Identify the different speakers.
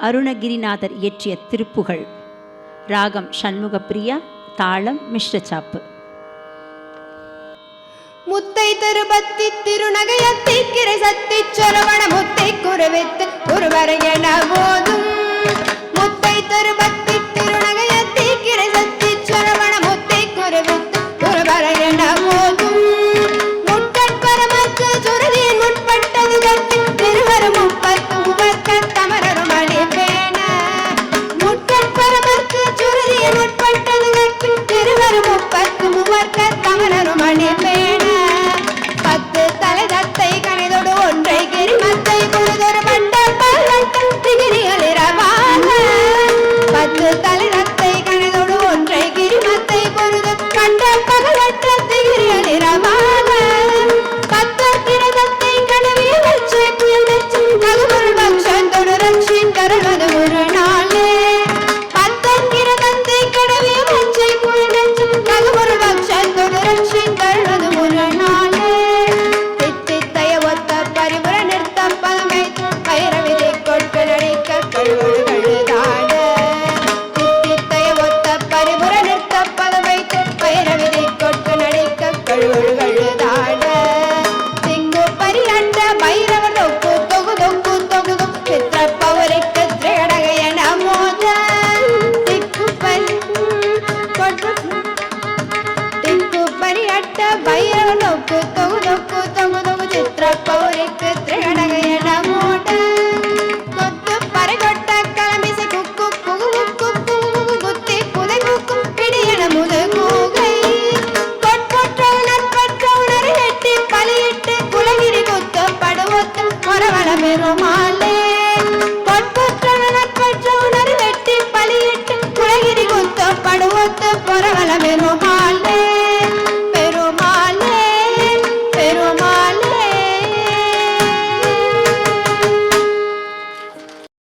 Speaker 1: அருணகிரிநாதர் இயற்றிய திருப்புகழ். ராகம் சண்முகப்பிரியா, தாளம் மிஸ்ரச்சாப்பு.
Speaker 2: முத்தை திருபத்தி திருநகையத்தி கிரை சத்தி சரவண முத்தை குருவித்து குருவரை என போதும். முத்தை திருபத்தி திருநகையத்தி கிரை சத்தி சரவண முத்தை குருவித்து குருவரை என போதும். முட்கட்பரமக்கு சுருதியின் முற்பட்டது தட்டி திருவரும் முப்பத்து உவர்க்க தமரரும் அடிப்பேன. முட்கட்பரமக்கு சுருதியின் முற்பட்டது தட்டி திருவரும் முப்பத்து உவர்க்க தமரரும் அடிப்பேன. பத்து தலை தத்தை கணிதோடு ஒன்றை கிரிமத்தை பொழுதொரு பட்டம் பல்வட்டம் திகிரிகளிரவாக. பத்து தலை தத்தை கணிதோடு ஒன்றை கிரிமத்தை பொழுது பட்டம் பகவட்டம் திகிரிகளிரவாக. பத்து கிரதத்தை கனவிய வச்சை புயல் வச்சு தகுபொருள் பக்ஷத்தோடு ரட்சின் கருள்வது ஒரு நாளே. பத்து கிரதத்தை கனவிய வச்சை புயல் வச்சு தகுபொருள் பக்ஷத்தோடு ரட்சின் கருள்வது ஒரு நாளே. பரிபுர நிறுத்தம் பதமை பைரவிதை கொட்டு நடிக்க கழுவழுதாட. தித்தித்தைய ஒத்த பரிபுர நிறுத்த பதமை பைரவிதை கொட்டு நடிக்க கழுவழுதாட. திங்கு பரிரண்ட பைரவர் தொக்கு தொகு தொக்கு தொகுது சித்திர பவரிக்கு திரடக என மோத. திக்கு பரிரட்ட பைரவர் தொக்கு தொகு தொக்கு தொகுது சித்திர பௌரிக்கு திரடக என மோட. கொத்து பறைகொட்ட கலமிசை குக்கு குகு குக்கு குத்தி புதை குக்கும் பிடியன முது கூகை. கொட்பொற்ற உணர் வெட்டி பலியிட்டு குலகிரி குத்த படுவத்து மொரவள பெருமாள்.